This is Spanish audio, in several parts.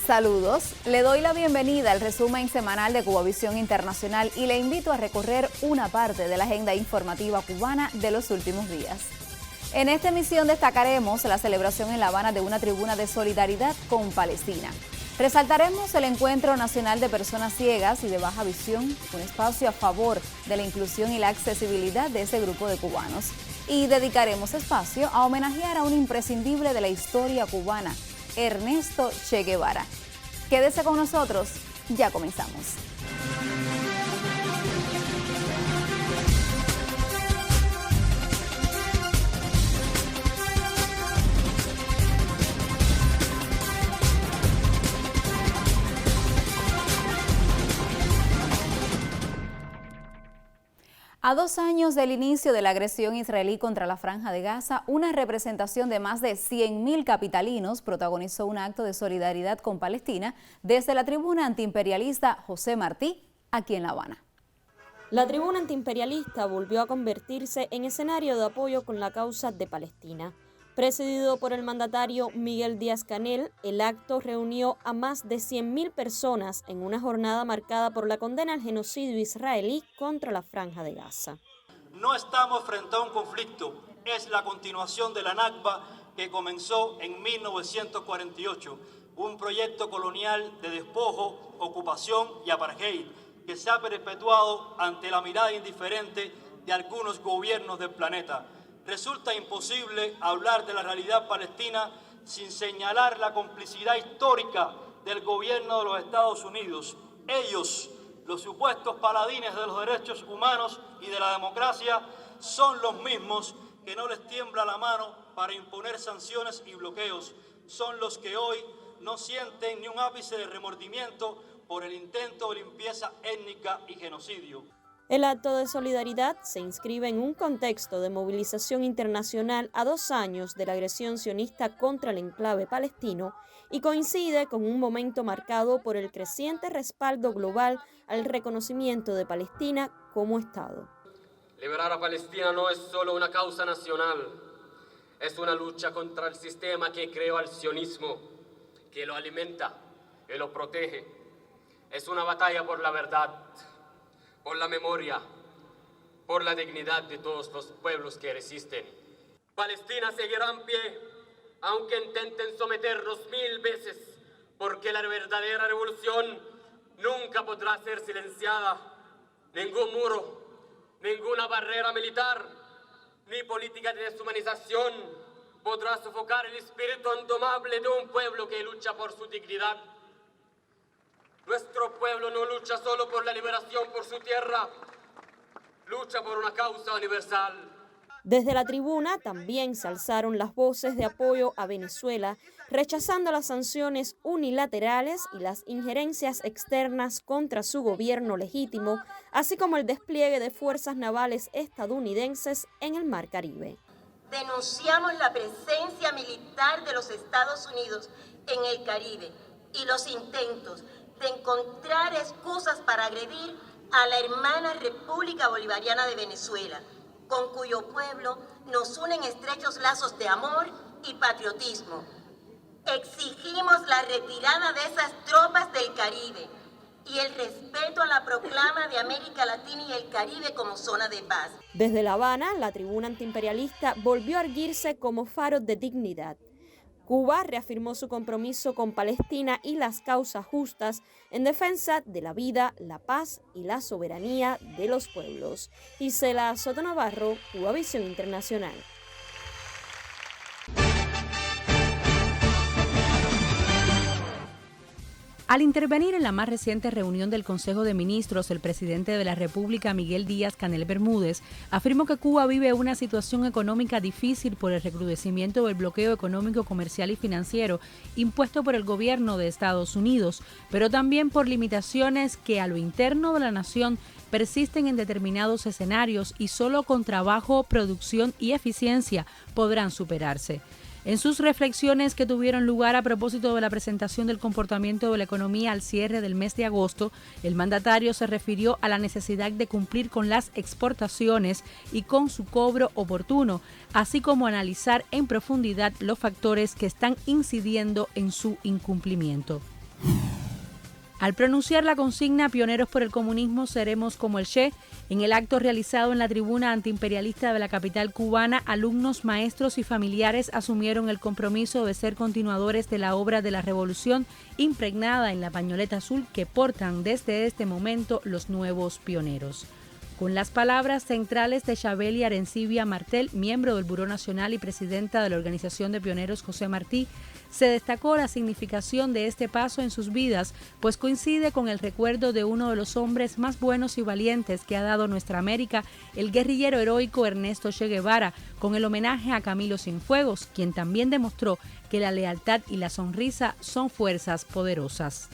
Saludos, le doy la bienvenida al resumen semanal de Cubavisión Internacional y le invito a recorrer una parte de la agenda informativa cubana de los últimos días. En esta emisión destacaremos la celebración en La Habana de una tribuna de solidaridad con Palestina. Resaltaremos el Encuentro Nacional de Personas Ciegas y de Baja Visión, un espacio a favor de la inclusión y la accesibilidad de ese grupo de cubanos. Y dedicaremos espacio a homenajear a un imprescindible de la historia cubana, Ernesto Che Guevara. Quédese con nosotros, ya comenzamos. A 2 años del inicio de la agresión israelí contra la Franja de Gaza, una representación de más de 100.000 capitalinos protagonizó un acto de solidaridad con Palestina desde la tribuna antiimperialista José Martí, aquí en La Habana. La tribuna antiimperialista volvió a convertirse en escenario de apoyo con la causa de Palestina. Presidido por el mandatario Miguel Díaz-Canel, el acto reunió a más de 100.000 personas en una jornada marcada por la condena al genocidio israelí contra la Franja de Gaza. No estamos frente a un conflicto, es la continuación de la Nakba que comenzó en 1948, un proyecto colonial de despojo, ocupación y apartheid que se ha perpetuado ante la mirada indiferente de algunos gobiernos del planeta. Resulta imposible hablar de la realidad palestina sin señalar la complicidad histórica del gobierno de los Estados Unidos. Ellos, los supuestos paladines de los derechos humanos y de la democracia, son los mismos que no les tiembla la mano para imponer sanciones y bloqueos. Son los que hoy no sienten ni un ápice de remordimiento por el intento de limpieza étnica y genocidio. El acto de solidaridad se inscribe en un contexto de movilización internacional a 2 años de la agresión sionista contra el enclave palestino y coincide con un momento marcado por el creciente respaldo global al reconocimiento de Palestina como Estado. Liberar a Palestina no es solo una causa nacional, es una lucha contra el sistema que creó al sionismo, que lo alimenta, que lo protege. Es una batalla por la verdad, por la memoria, por la dignidad de todos los pueblos que resisten. Palestina seguirá en pie, aunque intenten someternos 1000 veces, porque la verdadera revolución nunca podrá ser silenciada. Ningún muro, ninguna barrera militar, ni política de deshumanización podrá sofocar el espíritu indomable de un pueblo que lucha por su dignidad. Nuestro pueblo no lucha solo por la liberación por su tierra, lucha por una causa universal. Desde la tribuna también se alzaron las voces de apoyo a Venezuela, rechazando las sanciones unilaterales y las injerencias externas contra su gobierno legítimo, así como el despliegue de fuerzas navales estadounidenses en el Mar Caribe. Denunciamos la presencia militar de los Estados Unidos en el Caribe y los intentos de encontrar excusas para agredir a la hermana República Bolivariana de Venezuela, con cuyo pueblo nos unen estrechos lazos de amor y patriotismo. Exigimos la retirada de esas tropas del Caribe y el respeto a la proclama de América Latina y el Caribe como zona de paz. Desde La Habana, la tribuna antiimperialista volvió a erguirse como faro de dignidad. Cuba reafirmó su compromiso con Palestina y las causas justas en defensa de la vida, la paz y la soberanía de los pueblos. Gisela Soto Navarro, Cubavisión Internacional. Al intervenir en la más reciente reunión del Consejo de Ministros, el presidente de la República, Miguel Díaz-Canel Bermúdez, afirmó que Cuba vive una situación económica difícil por el recrudecimiento del bloqueo económico, comercial y financiero impuesto por el gobierno de Estados Unidos, pero también por limitaciones que a lo interno de la nación persisten en determinados escenarios y solo con trabajo, producción y eficiencia podrán superarse. En sus reflexiones que tuvieron lugar a propósito de la presentación del comportamiento de la economía al cierre del mes de agosto, el mandatario se refirió a la necesidad de cumplir con las exportaciones y con su cobro oportuno, así como analizar en profundidad los factores que están incidiendo en su incumplimiento. Al pronunciar la consigna Pioneros por el comunismo seremos como el Che, en el acto realizado en la tribuna antiimperialista de la capital cubana, alumnos, maestros y familiares asumieron el compromiso de ser continuadores de la obra de la revolución impregnada en la pañoleta azul que portan desde este momento los nuevos pioneros. Con las palabras centrales de Chabeli Arencibia Martel, miembro del Buró Nacional y presidenta de la Organización de Pioneros José Martí, se destacó la significación de este paso en sus vidas, pues coincide con el recuerdo de uno de los hombres más buenos y valientes que ha dado nuestra América, el guerrillero heroico Ernesto Che Guevara, con el homenaje a Camilo Cienfuegos, quien también demostró que la lealtad y la sonrisa son fuerzas poderosas.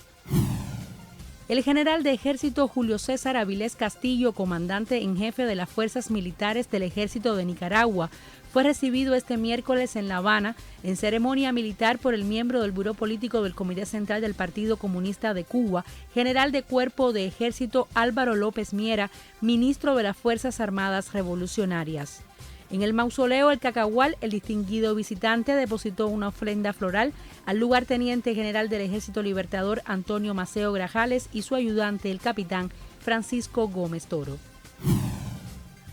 El general de ejército Julio César Avilés Castillo, comandante en jefe de las fuerzas militares del ejército de Nicaragua, fue recibido este miércoles en La Habana en ceremonia militar por el miembro del Buró Político del Comité Central del Partido Comunista de Cuba, general de Cuerpo de Ejército Álvaro López Miera, ministro de las Fuerzas Armadas Revolucionarias. En el mausoleo El Cacahual, el distinguido visitante depositó una ofrenda floral al lugarteniente general del Ejército Libertador Antonio Maceo Grajales y su ayudante, el capitán Francisco Gómez Toro.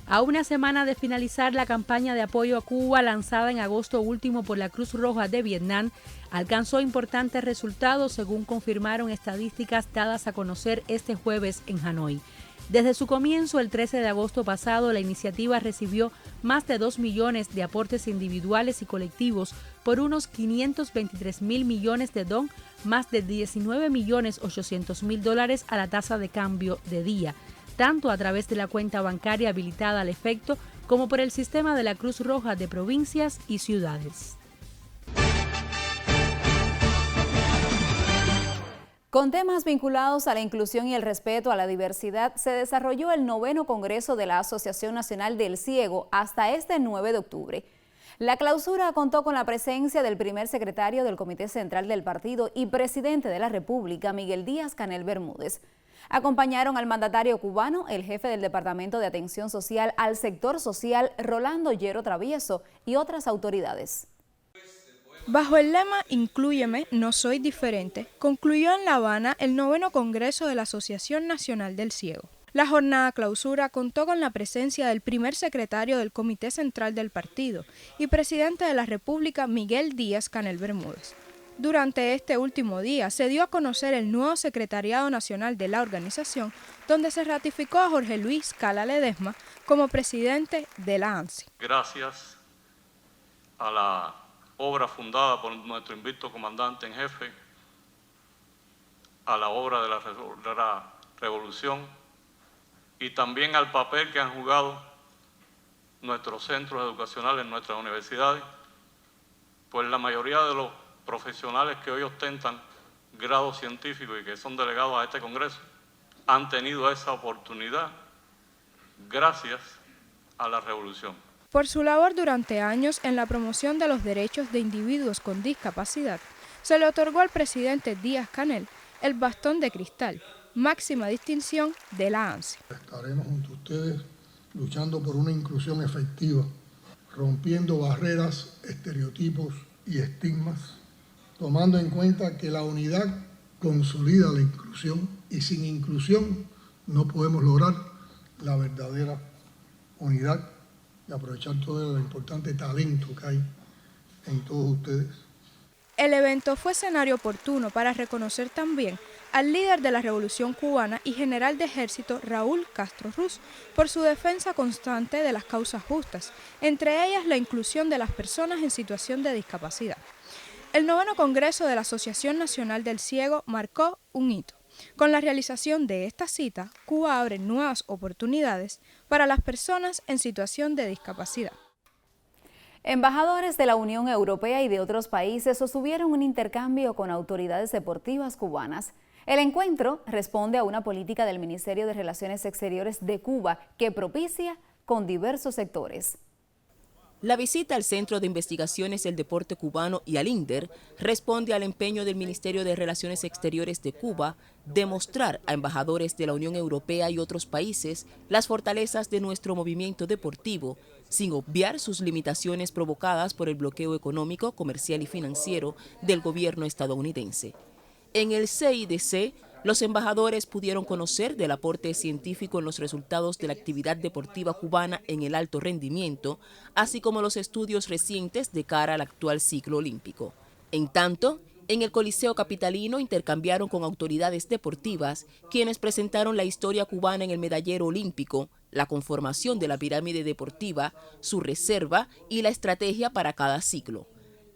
A una semana de finalizar la campaña de apoyo a Cuba lanzada en agosto último por la Cruz Roja de Vietnam, alcanzó importantes resultados según confirmaron estadísticas dadas a conocer este jueves en Hanoi. Desde su comienzo, el 13 de agosto pasado, la iniciativa recibió más de 2 millones de aportes individuales y colectivos por unos 523 mil millones de dong, más de 19.800.000 dólares a la tasa de cambio de día, tanto a través de la cuenta bancaria habilitada al efecto como por el sistema de la Cruz Roja de provincias y ciudades. Con temas vinculados a la inclusión y el respeto a la diversidad, se desarrolló el 9º Congreso de la Asociación Nacional del Ciego hasta este 9 de octubre. La clausura contó con la presencia del primer secretario del Comité Central del Partido y presidente de la República, Miguel Díaz-Canel Bermúdez. Acompañaron al mandatario cubano, el jefe del Departamento de Atención Social al Sector Social, Rolando Llero Travieso, y otras autoridades. Bajo el lema Inclúyeme, no soy diferente, concluyó en La Habana el 9º Congreso de la Asociación Nacional del Ciego. La jornada clausura contó con la presencia del primer secretario del Comité Central del Partido y presidente de la República, Miguel Díaz-Canel Bermúdez. Durante este último día se dio a conocer el nuevo secretariado nacional de la organización, donde se ratificó a Jorge Luis Cala Ledesma como presidente de la ANSI. Gracias a la obra fundada por nuestro invicto comandante en jefe, a la obra de la revolución y también al papel que han jugado nuestros centros educacionales en nuestras universidades, pues la mayoría de los profesionales que hoy ostentan grados científicos y que son delegados a este Congreso han tenido esa oportunidad gracias a la revolución. Por su labor durante años en la promoción de los derechos de individuos con discapacidad, se le otorgó al presidente Díaz-Canel el bastón de cristal, máxima distinción de la ANSI. Estaremos junto a ustedes luchando por una inclusión efectiva, rompiendo barreras, estereotipos y estigmas, tomando en cuenta que la unidad consolida la inclusión y sin inclusión no podemos lograr la verdadera unidad y aprovechar todo el importante talento que hay en todos ustedes. El evento fue escenario oportuno para reconocer también al líder de la Revolución Cubana y general de ejército Raúl Castro Ruz por su defensa constante de las causas justas, entre ellas la inclusión de las personas en situación de discapacidad. El 9º Congreso de la Asociación Nacional del Ciego marcó un hito. Con la realización de esta cita, Cuba abre nuevas oportunidades para las personas en situación de discapacidad. Embajadores de la Unión Europea y de otros países sostuvieron un intercambio con autoridades deportivas cubanas. El encuentro responde a una política del Ministerio de Relaciones Exteriores de Cuba que propicia con diversos sectores. La visita al Centro de Investigaciones del Deporte Cubano y al INDER responde al empeño del Ministerio de Relaciones Exteriores de Cuba de mostrar a embajadores de la Unión Europea y otros países las fortalezas de nuestro movimiento deportivo, sin obviar sus limitaciones provocadas por el bloqueo económico, comercial y financiero del gobierno estadounidense. En el CIDC Los embajadores pudieron conocer del aporte científico en los resultados de la actividad deportiva cubana en el alto rendimiento, así como los estudios recientes de cara al actual ciclo olímpico. En tanto, en el Coliseo Capitalino intercambiaron con autoridades deportivas, quienes presentaron la historia cubana en el medallero olímpico, la conformación de la pirámide deportiva, su reserva y la estrategia para cada ciclo.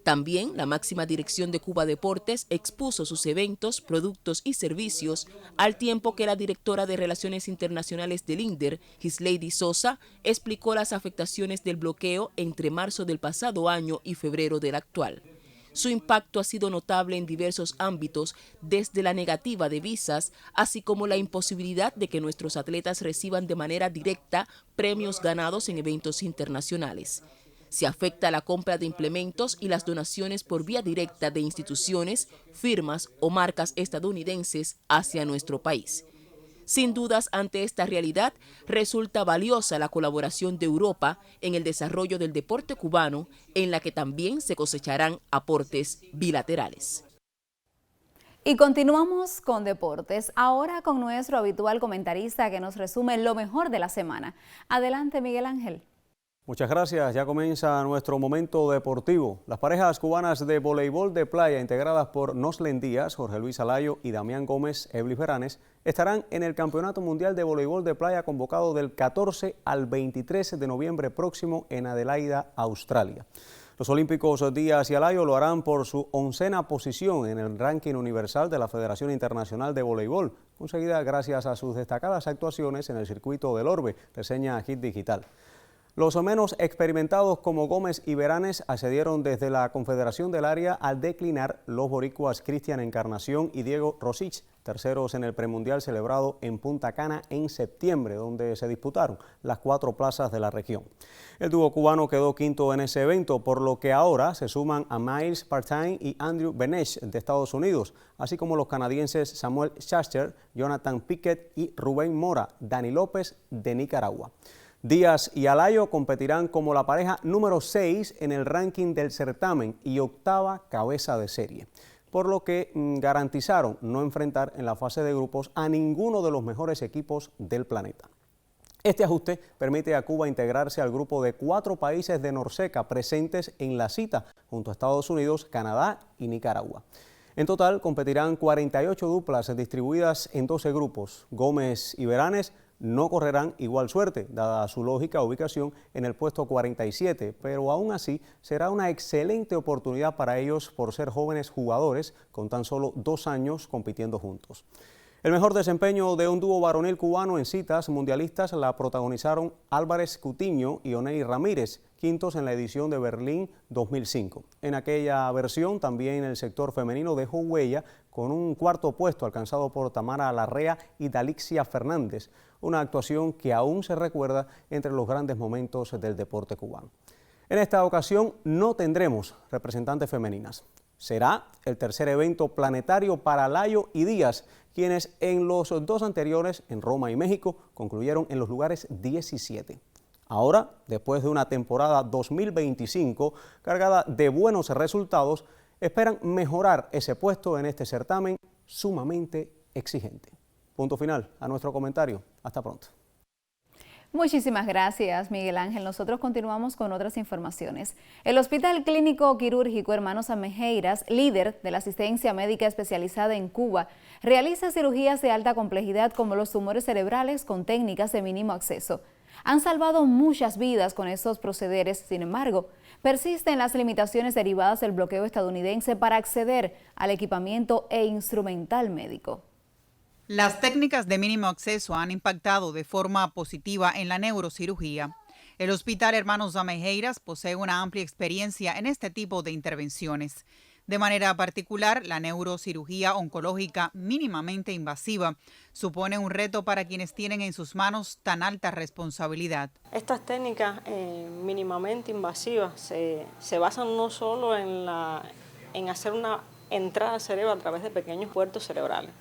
También la máxima dirección de Cuba Deportes expuso sus eventos, productos y servicios, al tiempo que la directora de Relaciones Internacionales del INDER, Gislady Sosa, explicó las afectaciones del bloqueo entre marzo del pasado año y febrero del actual. Su impacto ha sido notable en diversos ámbitos, desde la negativa de visas, así como la imposibilidad de que nuestros atletas reciban de manera directa premios ganados en eventos internacionales. Se afecta la compra de implementos y las donaciones por vía directa de instituciones, firmas o marcas estadounidenses hacia nuestro país. Sin dudas, ante esta realidad, resulta valiosa la colaboración de Europa en el desarrollo del deporte cubano, en la que también se cosecharán aportes bilaterales. Y continuamos con deportes, ahora con nuestro habitual comentarista que nos resume lo mejor de la semana. Adelante, Miguel Ángel. Muchas gracias, ya comienza nuestro momento deportivo. Las parejas cubanas de voleibol de playa integradas por Noslen Díaz, Jorge Luis Alayo y Damián Gómez Eblis Beranes estarán en el Campeonato Mundial de Voleibol de Playa convocado del 14 al 23 de noviembre próximo en Adelaida, Australia. Los olímpicos Díaz y Alayo lo harán por su 11ª posición en el ranking universal de la Federación Internacional de Voleibol, conseguida gracias a sus destacadas actuaciones en el circuito del Orbe, reseña Hit Digital. Los menos experimentados como Gómez y Beranes accedieron desde la Confederación del Área al declinar los boricuas Cristian Encarnación y Diego Rosich, terceros en el premundial celebrado en Punta Cana en septiembre, donde se disputaron las 4 plazas de la región. El dúo cubano quedó quinto en ese evento, por lo que ahora se suman a Miles Partain y Andrew Benesch de Estados Unidos, así como los canadienses Samuel Schachter, Jonathan Pickett y Rubén Mora, Dani López de Nicaragua. Díaz y Alayo competirán como la pareja número 6 en el ranking del certamen y 8ª cabeza de serie, por lo que garantizaron no enfrentar en la fase de grupos a ninguno de los mejores equipos del planeta. Este ajuste permite a Cuba integrarse al grupo de 4 países de Norseca presentes en la cita, junto a Estados Unidos, Canadá y Nicaragua. En total competirán 48 duplas distribuidas en 12 grupos. Gómez y Beranes no correrán igual suerte, dada su lógica ubicación en el puesto 47, pero aún así será una excelente oportunidad para ellos por ser jóvenes jugadores con tan solo 2 años compitiendo juntos. El mejor desempeño de un dúo varonil cubano en citas mundialistas la protagonizaron Álvarez Cutiño y Oney Ramírez, quintos en la edición de Berlín 2005. En aquella versión también el sector femenino dejó huella con un 4º puesto alcanzado por Tamara Larrea y Dalixia Fernández, una actuación que aún se recuerda entre los grandes momentos del deporte cubano. En esta ocasión no tendremos representantes femeninas. Será el tercer evento planetario para Alayo y Díaz, quienes en los 2 anteriores, en Roma y México, concluyeron en los lugares 17. Ahora, después de una temporada 2025 cargada de buenos resultados, esperan mejorar ese puesto en este certamen sumamente exigente. Punto final a nuestro comentario. Hasta pronto. Muchísimas gracias, Miguel Ángel. Nosotros continuamos con otras informaciones. El Hospital Clínico Quirúrgico Hermanos Amejeiras, líder de la asistencia médica especializada en Cuba, realiza cirugías de alta complejidad como los tumores cerebrales con técnicas de mínimo acceso. Han salvado muchas vidas con estos procederes, sin embargo, persisten las limitaciones derivadas del bloqueo estadounidense para acceder al equipamiento e instrumental médico. Las técnicas de mínimo acceso han impactado de forma positiva en la neurocirugía. El Hospital Hermanos Amejeiras posee una amplia experiencia en este tipo de intervenciones. De manera particular, la neurocirugía oncológica mínimamente invasiva supone un reto para quienes tienen en sus manos tan alta responsabilidad. Estas técnicas mínimamente invasivas se basan no solo en hacer una entrada al cerebro a través de pequeños puertos cerebrales.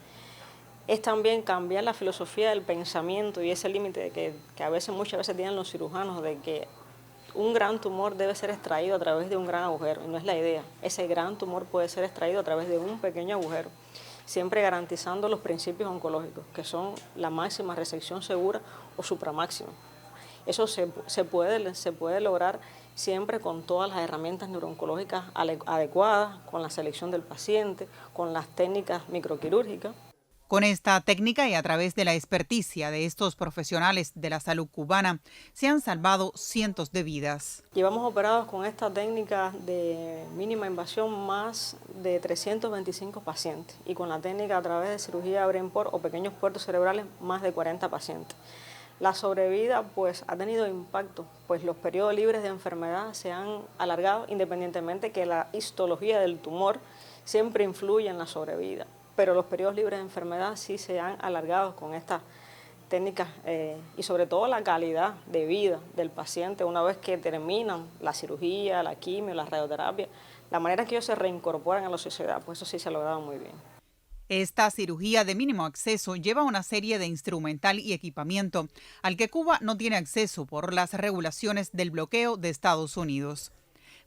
Es también cambiar la filosofía del pensamiento y ese límite que muchas veces tienen los cirujanos de que un gran tumor debe ser extraído a través de un gran agujero, y no es la idea. Ese gran tumor puede ser extraído a través de un pequeño agujero. siempre garantizando los principios oncológicos, que son la máxima resección segura o supramáxima. Eso se puede lograr siempre con todas las herramientas neurooncológicas adecuadas, con la selección del paciente, con las técnicas microquirúrgicas. Con esta técnica y a través de la experticia de estos profesionales de la salud cubana, se han salvado cientos de vidas. Llevamos operados con esta técnica de mínima invasión más de 325 pacientes y con la técnica a través de cirugía brain-port o pequeños puertos cerebrales más de 40 pacientes. La sobrevida pues ha tenido impacto, pues los periodos libres de enfermedad se han alargado independientemente que la histología del tumor siempre influye en la sobrevida. Pero los periodos libres de enfermedad sí se han alargado con estas técnicas y sobre todo la calidad de vida del paciente una vez que terminan la cirugía, la quimio, la radioterapia, la manera en que ellos se reincorporan a la sociedad, pues eso sí se ha logrado muy bien. Esta cirugía de mínimo acceso lleva una serie de instrumental y equipamiento al que Cuba no tiene acceso por las regulaciones del bloqueo de Estados Unidos.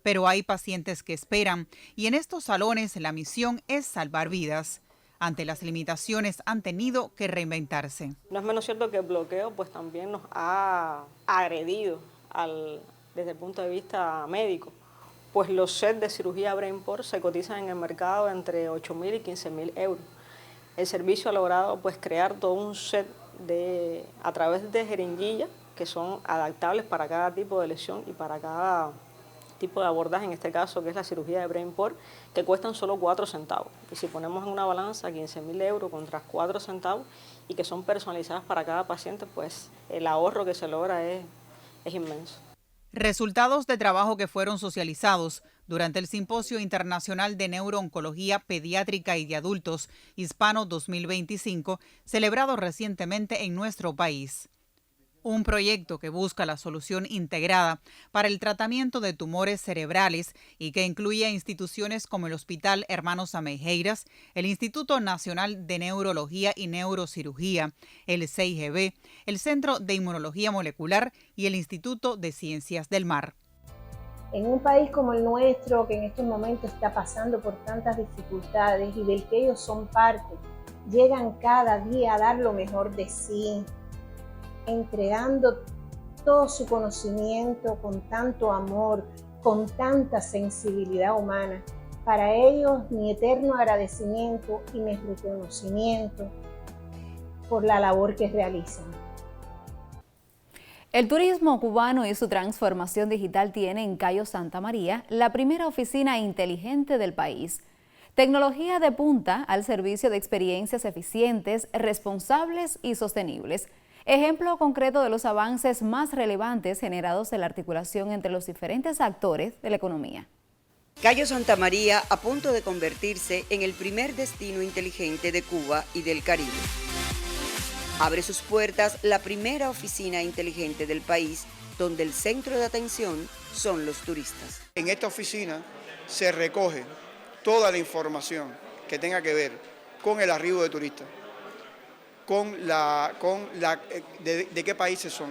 Pero hay pacientes que esperan y en estos salones la misión es salvar vidas. Ante las limitaciones han tenido que reinventarse. No es menos cierto que el bloqueo pues también nos ha agredido desde el punto de vista médico, pues los sets de cirugía brain-port se cotizan en el mercado entre 8.000 y 15.000 euros. El servicio ha logrado pues crear todo un set a través de jeringuillas que son adaptables para cada tipo de lesión y para cada tipo de abordaje, en este caso que es la cirugía de brain-port, que cuestan solo 4 centavos. Y si ponemos en una balanza 15.000 euros contra 4 centavos y que son personalizadas para cada paciente, pues el ahorro que se logra es inmenso. Resultados de trabajo que fueron socializados durante el Simposio Internacional de Neurooncología Pediátrica y de Adultos Hispano 2025, celebrado recientemente en nuestro país. Un proyecto que busca la solución integrada para el tratamiento de tumores cerebrales y que incluye instituciones como el Hospital Hermanos Amejeiras, el Instituto Nacional de Neurología y Neurocirugía, el CIGB, el Centro de Inmunología Molecular y el Instituto de Ciencias del Mar. En un país como el nuestro, que en estos momentos está pasando por tantas dificultades y del que ellos son parte, llegan cada día a dar lo mejor de sí, entregando todo su conocimiento con tanto amor, con tanta sensibilidad humana. Para ellos, mi eterno agradecimiento y mi reconocimiento por la labor que realizan. El turismo cubano y su transformación digital tiene en Cayo Santa María la primera oficina inteligente del país. Tecnología de punta al servicio de experiencias eficientes, responsables y sostenibles. Ejemplo concreto de los avances más relevantes generados en la articulación entre los diferentes actores de la economía. Cayo Santa María a punto de convertirse en el primer destino inteligente de Cuba y del Caribe. Abre sus puertas la primera oficina inteligente del país, donde el centro de atención son los turistas. En esta oficina se recoge toda la información que tenga que ver con el arribo de turistas, de qué países son,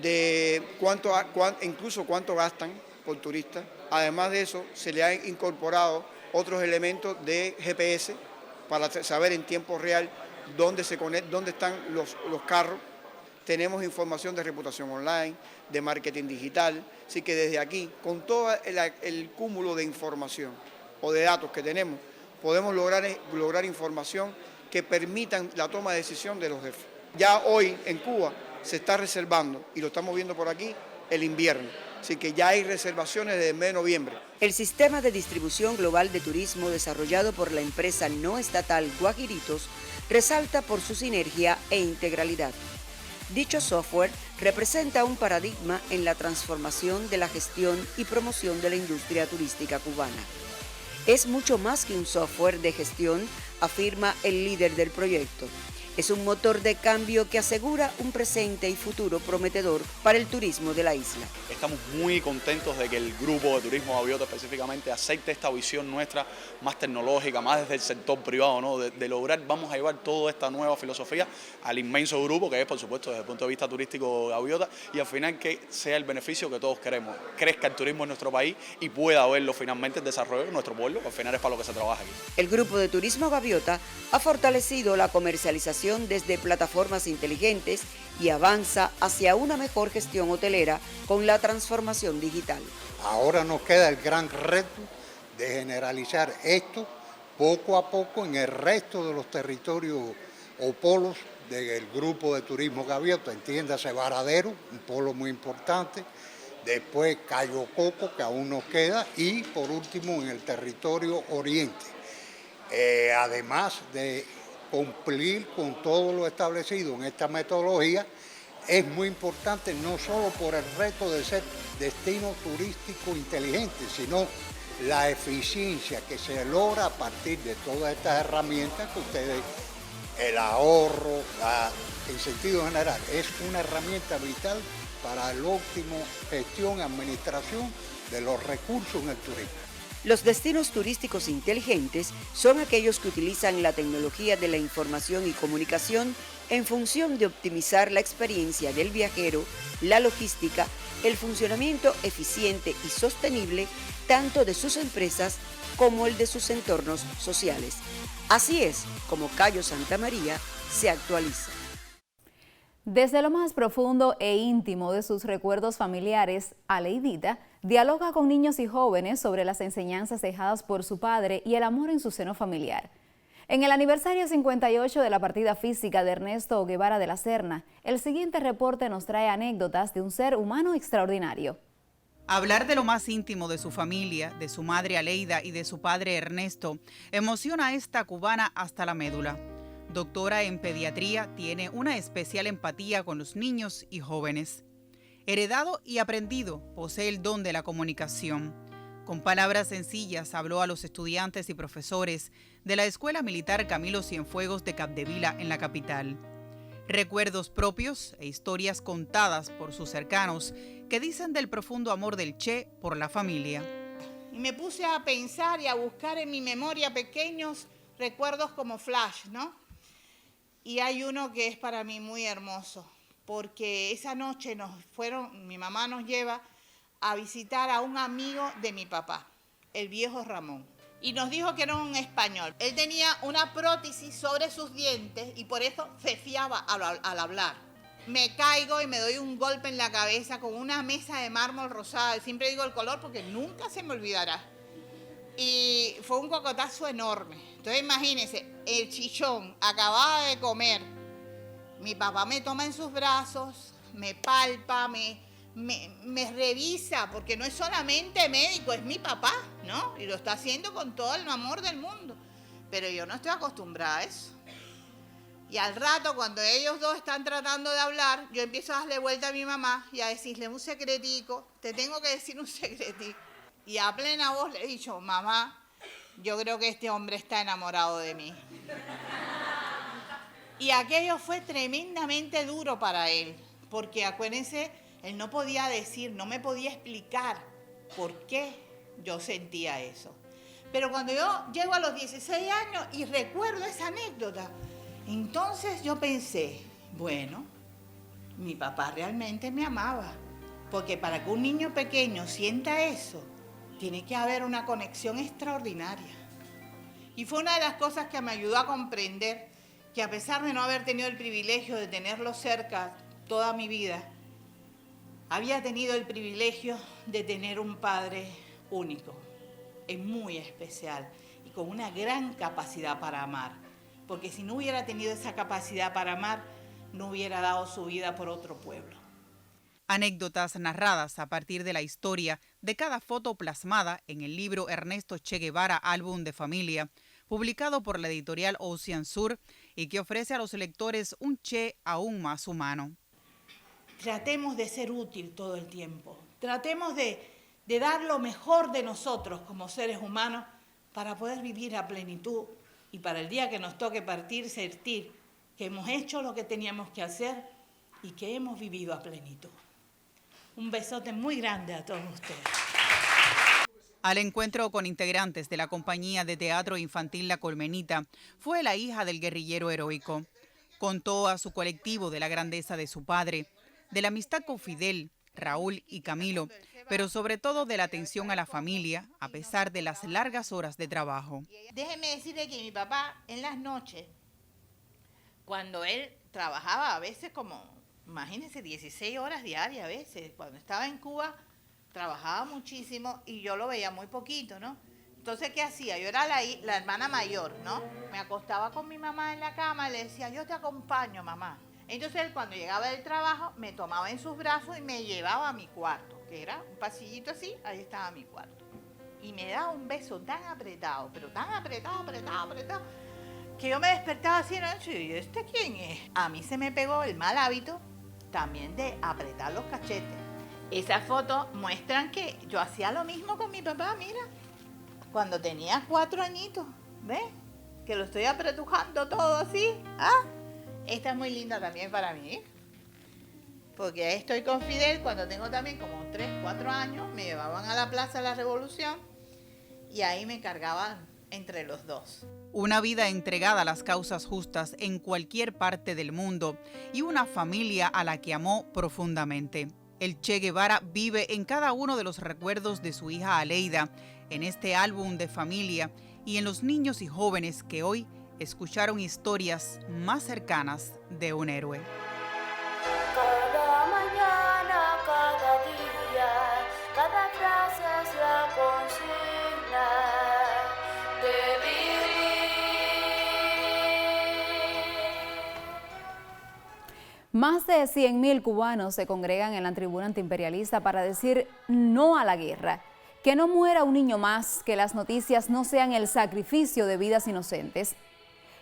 de incluso cuánto gastan por turista. Además de eso, se le han incorporado otros elementos de GPS para saber en tiempo real dónde están los carros. Tenemos información de reputación online, de marketing digital, así que desde aquí, con todo el cúmulo de información o de datos que tenemos, podemos lograr información que permitan la toma de decisión de los jefes. Ya hoy en Cuba se está reservando, y lo estamos viendo por aquí, el invierno. Así que ya hay reservaciones desde el mes de noviembre. El sistema de distribución global de turismo desarrollado por la empresa no estatal Guajiritos resalta por su sinergia e integralidad. Dicho software representa un paradigma en la transformación de la gestión y promoción de la industria turística cubana. Es mucho más que un software de gestión, afirma el líder del proyecto. Es un motor de cambio que asegura un presente y futuro prometedor para el turismo de la isla. Estamos muy contentos de que el grupo de turismo Gaviota específicamente acepte esta visión nuestra más tecnológica, más desde el sector privado, ¿no? de lograr, vamos a llevar toda esta nueva filosofía al inmenso grupo que es, por supuesto, desde el punto de vista turístico Gaviota, y al final que sea el beneficio que todos queremos, crezca el turismo en nuestro país y pueda verlo finalmente el desarrollo de nuestro pueblo, que al final es para lo que se trabaja aquí. El grupo de turismo Gaviota ha fortalecido la comercialización desde plataformas inteligentes y avanza hacia una mejor gestión hotelera con la transformación digital. Ahora nos queda el gran reto de generalizar esto poco a poco en el resto de los territorios o polos del grupo de turismo Gaviota, entiéndase Varadero, un polo muy importante, después Cayo Coco, que aún nos queda, y por último en el territorio oriente. Además de cumplir con todo lo establecido en esta metodología, es muy importante no solo por el reto de ser destino turístico inteligente, sino la eficiencia que se logra a partir de todas estas herramientas que ustedes, el ahorro, en sentido general, es una herramienta vital para la óptima gestión y administración de los recursos en el turismo. Los destinos turísticos inteligentes son aquellos que utilizan la tecnología de la información y comunicación en función de optimizar la experiencia del viajero, la logística, el funcionamiento eficiente y sostenible tanto de sus empresas como el de sus entornos sociales. Así es como Cayo Santa María se actualiza. Desde lo más profundo e íntimo de sus recuerdos familiares, Aleidita dialoga con niños y jóvenes sobre las enseñanzas dejadas por su padre y el amor en su seno familiar. En el aniversario 58 de la partida física de Ernesto Guevara de la Serna, el siguiente reporte nos trae anécdotas de un ser humano extraordinario. Hablar de lo más íntimo de su familia, de su madre Aleida y de su padre Ernesto, emociona a esta cubana hasta la médula. Doctora en pediatría, tiene una especial empatía con los niños y jóvenes. Heredado y aprendido, posee el don de la comunicación. Con palabras sencillas habló a los estudiantes y profesores de la Escuela Militar Camilo Cienfuegos de Capdevila en la capital. Recuerdos propios e historias contadas por sus cercanos que dicen del profundo amor del Che por la familia. Y me puse a pensar y a buscar en mi memoria pequeños recuerdos como flash, ¿no? Y hay uno que es para mí muy hermoso, porque esa noche mi mamá nos lleva a visitar a un amigo de mi papá, el viejo Ramón. Y nos dijo que era un español. Él tenía una prótesis sobre sus dientes y por eso se fiaba al hablar. Me caigo y me doy un golpe en la cabeza con una mesa de mármol rosada. Siempre digo el color porque nunca se me olvidará. Y fue un cocotazo enorme. Entonces imagínense, el chichón acababa de comer. Mi papá me toma en sus brazos, me palpa, me revisa, porque no es solamente médico, es mi papá, ¿no? Y lo está haciendo con todo el amor del mundo. Pero yo no estoy acostumbrada a eso. Y al rato, cuando ellos dos están tratando de hablar, yo empiezo a darle vuelta a mi mamá y a decirle un secretico, te tengo que decir un secretico. Y a plena voz le he dicho, mamá, yo creo que este hombre está enamorado de mí. Y aquello fue tremendamente duro para él, porque acuérdense, él no podía decir, no me podía explicar por qué yo sentía eso. Pero cuando yo llego a los 16 años y recuerdo esa anécdota, entonces yo pensé, bueno, mi papá realmente me amaba, porque para que un niño pequeño sienta eso, tiene que haber una conexión extraordinaria. Y fue una de las cosas que me ayudó a comprender que a pesar de no haber tenido el privilegio de tenerlo cerca toda mi vida, había tenido el privilegio de tener un padre único, muy especial y con una gran capacidad para amar. Porque si no hubiera tenido esa capacidad para amar, no hubiera dado su vida por otro pueblo. Anécdotas narradas a partir de la historia de cada foto plasmada en el libro Ernesto Che Guevara, Álbum de Familia, publicado por la editorial Ocean Sur y que ofrece a los lectores un Che aún más humano. Tratemos de ser útil todo el tiempo. Tratemos de dar lo mejor de nosotros como seres humanos para poder vivir a plenitud y para el día que nos toque partir, sentir que hemos hecho lo que teníamos que hacer y que hemos vivido a plenitud. Un besote muy grande a todos ustedes. Al encuentro con integrantes de la compañía de teatro infantil La Colmenita fue la hija del guerrillero heroico. Contó a su colectivo de la grandeza de su padre, de la amistad con Fidel, Raúl y Camilo, pero sobre todo de la atención a la familia, a pesar de las largas horas de trabajo. Déjeme decirle que mi papá en las noches, cuando él trabajaba a veces como, imagínense, 16 horas diarias a veces, cuando estaba en Cuba trabajaba muchísimo y yo lo veía muy poquito, ¿no? Entonces, ¿qué hacía? Yo era la hermana mayor, ¿no? Me acostaba con mi mamá en la cama y le decía, yo te acompaño, mamá. Entonces, él cuando llegaba del trabajo, me tomaba en sus brazos y me llevaba a mi cuarto, que era un pasillito así, ahí estaba mi cuarto. Y me daba un beso tan apretado, pero tan apretado, que yo me despertaba así, ¿no? ¿Y este quién es? A mí se me pegó el mal hábito también de apretar los cachetes. Esas fotos muestran que yo hacía lo mismo con mi papá, mira, cuando tenía 4 añitos, ¿ves? Que lo estoy apretujando todo así, ¿ah? Esta es muy linda también para mí, porque ahí estoy con Fidel cuando tengo también como 3, 4 años, me llevaban a la Plaza de la Revolución y ahí me cargaban entre los dos. Una vida entregada a las causas justas en cualquier parte del mundo y una familia a la que amó profundamente. El Che Guevara vive en cada uno de los recuerdos de su hija Aleida, en este álbum de familia y en los niños y jóvenes que hoy escucharon historias más cercanas de un héroe. Cada mañana, cada día, cada frase es la consigna de Más de 100.000 cubanos se congregan en la tribuna antiimperialista para decir no a la guerra. Que no muera un niño más, que las noticias no sean el sacrificio de vidas inocentes.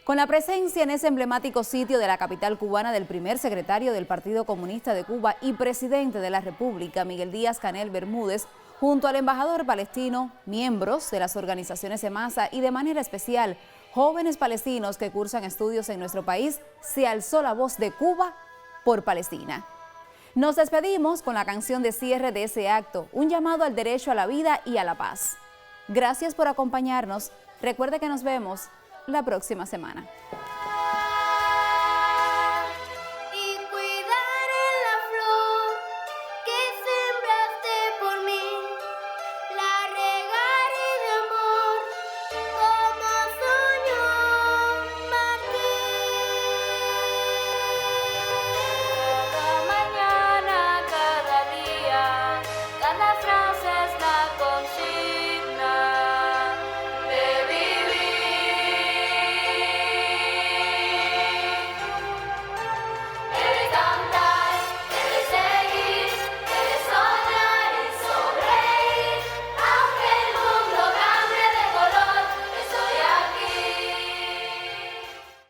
Con la presencia en ese emblemático sitio de la capital cubana del primer secretario del Partido Comunista de Cuba y presidente de la República, Miguel Díaz-Canel Bermúdez, junto al embajador palestino, miembros de las organizaciones EMASA y de manera especial, jóvenes palestinos que cursan estudios en nuestro país, se alzó la voz de Cuba por Palestina. Nos despedimos con la canción de cierre de ese acto, un llamado al derecho a la vida y a la paz. Gracias por acompañarnos. Recuerde que nos vemos la próxima semana.